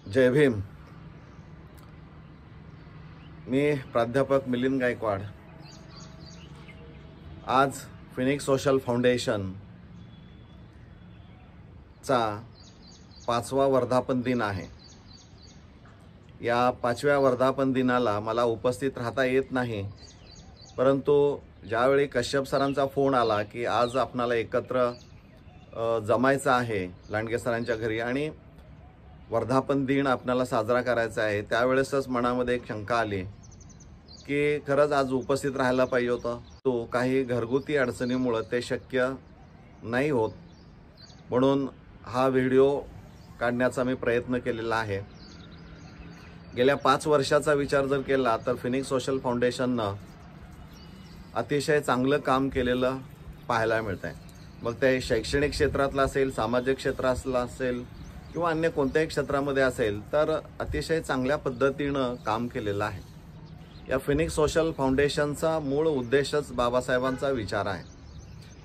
जय भीम। मी प्राध्यापक मिलिंद गायकवाड। आज Phoenix social foundation चा 5वा वर्धापन दिन आहे। या 5व्या वर्धापन दिनाला मला उपस्थित राहता येत नाही, परंतु ज्यावेळी कश्यप सरांचा फोन आला की आज आपणाला एकत्र जमायचं आहे लांडगे सरांच्या घरी आणि वर्धापन दिन आपल्याला साजरा करायचा आहे, त्यावेळेसच मनामध्ये एक शंका आली की खरंच आज उपस्थित राहायला पाहिजे होतं। तो काही घरगुती अडचणीमुळे ते शक्य नाही होत, म्हणून हा व्हिडिओ काढण्याचा मी प्रयत्न केलेला आहे। गेल्या 5 वर्षाचा विचार जर केला तर फिनिक्स सोशल फाउंडेशननं अतिशय चांगलं काम केलेलं पाहायला मिळतंय। मग ते शैक्षणिक क्षेत्रातलं असेल, सामाजिक क्षेत्रातलं असेल किंवा अन्य कोणत्याही क्षेत्रामध्ये असेल, तर अतिशय चांगल्या पद्धतीनं काम केलेलं आहे। या फिनिक्स सोशल फाउंडेशनचा मूळ उद्देशच बाबासाहेबांचा विचार आहे।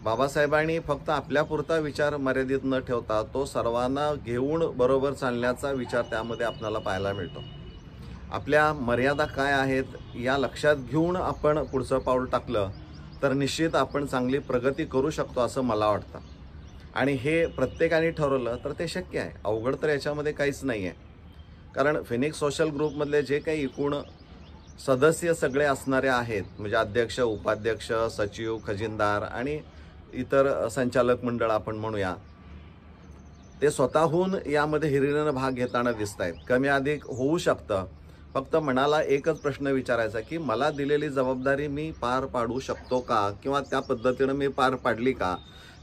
बाबासाहेबांनी फक्त आपल्यापुरता विचार मर्यादित न ठेवता तो सर्वांना घेऊन बरोबर चालण्याचा विचार त्यामध्ये आपल्याला पाहायला मिळतो। आपल्या मर्यादा काय आहेत या लक्षात घेऊन आपण पुढचं पाऊल टाकलं तर निश्चित आपण चांगली प्रगती करू शकतो असं मला वाटतं। आणि हे प्रत्येकाने ठरवलं तर ते शक्य आहे। अवघड तर याच्यामध्ये काहीच नाही आहे, कारण फिनिक्स सोशल ग्रुपमधले जे काही एकूण सदस्य सगळे असणारे आहेत, म्हणजे अध्यक्ष, उपाध्यक्ष, सचिव, खजिनदार आणि इतर संचालक मंडळ आपण म्हणूया, ते स्वतःहून यामध्ये हिरिरीनं भाग घेताना दिसत आहेत। कमी अधिक होऊ शकतं, फक्त मनाला एकच प्रश्न विचारायचा की मला दिलेली जबाबदारी मी पार पाडू शकतो का, किंवा त्या पद्धतीनं मी पार पाडली का,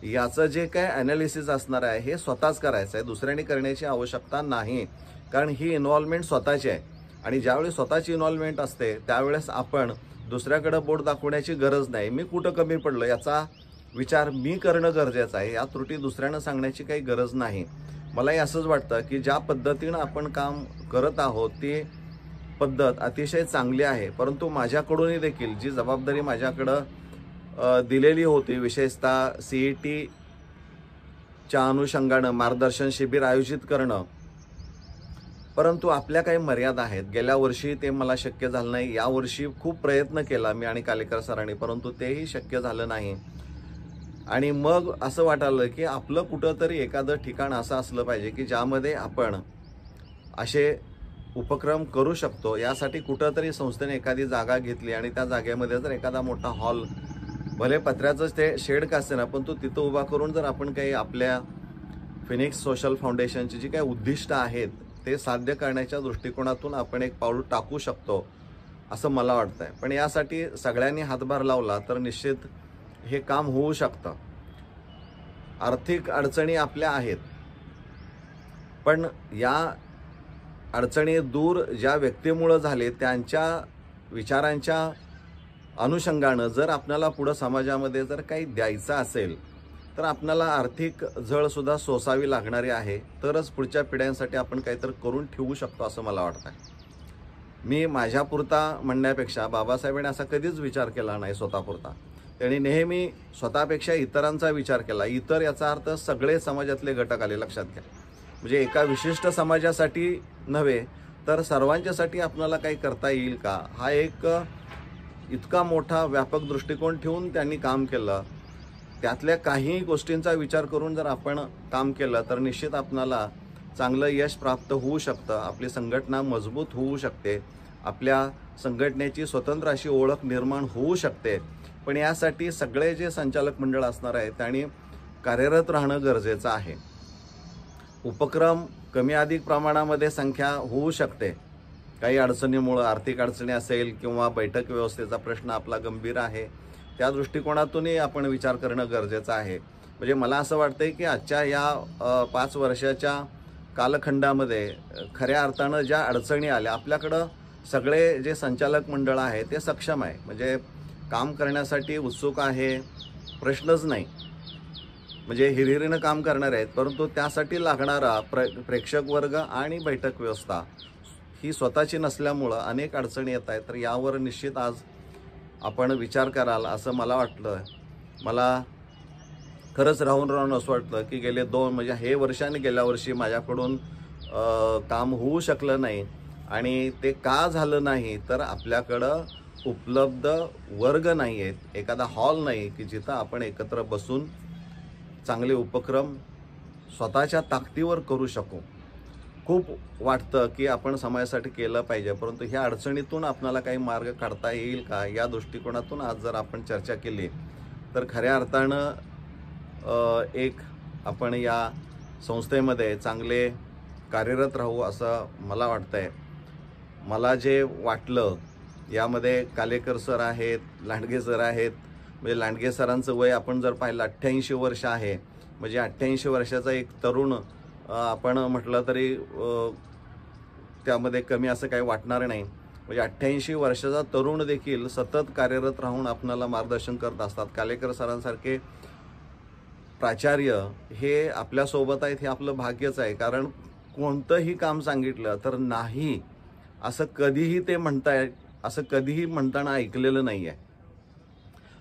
याचं जे काय ॲनालिसिस असणार आहे हे स्वतःच करायचं आहे। दुसऱ्याने करण्याची आवश्यकता नाही, कारण ही इन्व्हॉल्वमेंट स्वतःची आहे। आणि ज्यावेळी स्वतःची इन्व्हॉल्वमेंट असते त्यावेळेस आपण दुसऱ्याकडे बोट दाखवण्याची गरज नाही। मी कुठं कमी पडलं याचा विचार मी करणं गरजेचं आहे, या त्रुटी दुसऱ्यानं सांगण्याची काही गरज नाही। मलाही असंच वाटतं की ज्या पद्धतीनं आपण काम करत आहोत ती पद्धत अतिशय चांगली आहे, परंतु माझ्याकडूनही देखील जी जबाबदारी माझ्याकडं दिलेली होती, विशेषतः CETच्या अनुषंगानं मार्गदर्शन शिबिर आयोजित करणं, परंतु आपल्या काही मर्यादा आहेत। गेल्या वर्षी ते मला शक्य झालं नाही, यावर्षी खूप प्रयत्न केला मी आणि कालेकर सरांनी, परंतु तेही शक्य झालं नाही। आणि मग असं वाटलं की आपलं कुठंतरी एखादं ठिकाण असं असलं पाहिजे की ज्यामध्ये आपण असे उपक्रम करू शकतो। यासाठी कुठंतरी संस्थेने एखादी जागा घेतली आणि त्या जागेमध्ये जर एखादा मोठा हॉल, भले पत्र्याचंच ते शेड का असेना, पण तो तिथं उभा करून जर आपण काही आपल्या फिनिक्स सोशल फाउंडेशनची जी काही उद्दिष्ट आहेत ते साध्य करण्याच्या दृष्टिकोनातून आपण एक पाऊल टाकू शकतो असं मला वाटतंय। पण यासाठी सगळ्यांनी हातभार लावला तर निश्चित हे काम होऊ शकतं। आर्थिक अडचणी आपल्या आहेत, पण या अडचणी दूर ज्या व्यक्तीमुळे झाले त्यांच्या विचारांच्या अनुषंगानं जर आपल्याला पुढं समाजामध्ये जर काही द्यायचं असेल तर आपल्याला आर्थिक झळसुद्धा सोसावी लागणारी आहे, तरच पुढच्या पिढ्यांसाठी आपण काहीतरी करून ठेवू शकतो असं मला वाटतं। मी माझ्यापुरता म्हणण्यापेक्षा बाबासाहेबांनी असा कधीच विचार केला नाही स्वतःपुरता, त्यांनी नेहमी स्वतःपेक्षा इतरांचा विचार केला। इतर याचा अर्थ सगळे समाजातले घटक आले लक्षात घ्या, म्हणजे एका विशिष्ट समाजासाठी नव्हे तर सर्वांच्यासाठी आपल्याला काही करता येईल का, हा एक इतका मोठा व्यापक दृष्टिकोन ठेवून त्यांनी काम केलं। त्यातल्या काही गोष्टींचा विचार करून जर आपण काम केलं तर निश्चित आपल्याला चांगलं यश प्राप्त होऊ शकतं, आपली संघटना मजबूत होऊ शकते, आपल्या संघटनेची स्वतंत्र अशी ओळख निर्माण होऊ शकते। पण यासाठी सगळे जे संचालक मंडळ असणार आहे त्यांनी कार्यरत राहणं गरजेचं आहे। उपक्रम कमी अधिक प्रमाणामध्ये संख्या होऊ शकते, काही अडचणीमुळं, आर्थिक अडचणी असेल किंवा बैठक व्यवस्थेचा प्रश्न आपला गंभीर आहे, त्या दृष्टिकोनातूनही आपण विचार करणं गरजेचं आहे। म्हणजे मला असं वाटतंय की आजच्या या 5 वर्षाच्या कालखंडामध्ये खऱ्या अर्थानं ज्या अडचणी आल्या, आपल्याकडं सगळे जे संचालक मंडळ आहे ते सक्षम आहे, म्हणजे काम करण्यासाठी उत्सुक आहे, प्रश्नच नाही, म्हणजे हिरिरीनं काम करणार आहेत, परंतु त्यासाठी लागणारा प्रेक्षक वर्ग आणि बैठक व्यवस्था ही स्वतःची नसल्यामुळं अनेक अडचणी येत आहेत। तर यावर निश्चित आज आपण विचार कराल असं मला वाटलं। मला खरंच राहून असं वाटलं की गेले 2 म्हणजे हे वर्ष आणि गेल्या वर्षी माझ्याकडून काम होऊ शकलं नाही आणि ते का झालं नाही तर आपल्याकडं उपलब्ध वर्ग नाही आहेत, एखादा हॉल नाही की जिथं आपण एकत्र बसून चांगले उपक्रम स्वतःच्या ताकदीवर करू शकू. खूप वाटतं की आपण समाजासाठी केलं पाहिजे, परंतु ह्या अडचणीतून आपल्याला काही मार्ग काढता येईल का या दृष्टिकोनातून आज जर आपण चर्चा केली तर खऱ्या अर्थानं एक आपण या संस्थेमध्ये चांगले कार्यरत राहू असं मला वाटतंय. मला जे वाटलं यामध्ये कालेकर सर आहेत, लांडगे सर आहेत. म्हणजे लांडगे सरांचं वय आपण जर पाहिलं 88 वर्ष आहे. म्हणजे 88 वर्षाचा एक तरुण आपण म्हटलं तरी त्यामध्ये कमी असं काही वाटणार नाही. म्हणजे 88 वर्षाचा तरुण देखील सतत कार्यरत राहून आपल्याला मार्गदर्शन करत असतात. कालेकर सरांसारखे प्राचार्य हे आपल्यासोबत आहेत हे आपलं भाग्यच आहे. कारण कोणतंही काम सांगितलं तर नाही असं कधीही ते म्हणतायत, असं कधीही म्हणताना ऐकलेलं नाही आहे.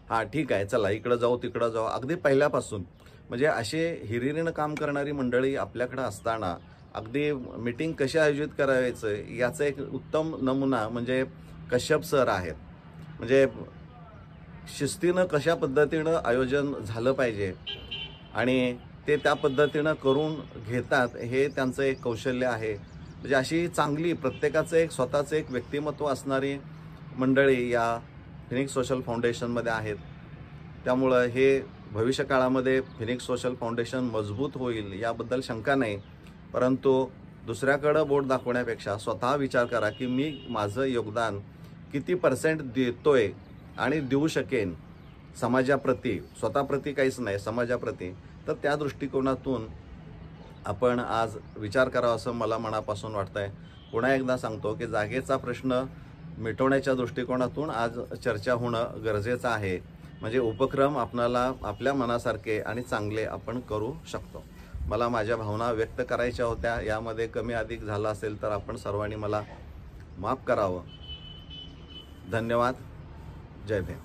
हां ठीक आहे, चला इकडं जाऊ तिकडं जाऊ, अगदी पहिल्यापासून. म्हणजे असे हिरिरीनं काम करणारी मंडळी आपल्याकडं असताना अगदी मीटिंग कशी आयोजित करायचं याचा एक उत्तम नमुना म्हणजे कश्यप सर आहेत. म्हणजे शिस्तीनं कशा पद्धतीनं आयोजन झालं पाहिजे आणि ते त्या पद्धतीनं करून घेतात हे त्यांचं एक कौशल्य आहे. म्हणजे अशी चांगली प्रत्येकाचं एक स्वतःचं एक व्यक्तिमत्व असणारी मंडळी या फिनिक्स सोशल फाउंडेशनमध्ये आहेत. त्यामुळं हे भविष्यकाळामध्ये फिनिक्स सोशल फाउंडेशन मजबूत होईल याबद्दल शंका नाही. परंतु दुसऱ्याकडं बोट दाखवण्यापेक्षा स्वतः विचार करा की मी माझं योगदान किती % देतोय आणि देऊ शकेन समाजाप्रती, स्वतःप्रती काहीच नाही, समाजाप्रती. तर त्या दृष्टिकोनातून आपण आज विचार करावा असं मला मनापासून वाटतंय. पुन्हा एकदा सांगतो की जागेचा प्रश्न मिटवण्याच्या दृष्टिकोनातून आज चर्चा होणं गरजेचं आहे. म्हणजे उपक्रम आपणाला आपल्या मनासारखे आणि चांगले आपण करू शकतो. मला माझ्या भावना व्यक्त करायच्या होत्या. यामध्ये कमी अधिक झालं असेल तर आपण सर्वांनी मला माफ करावं. धन्यवाद. जय भीम.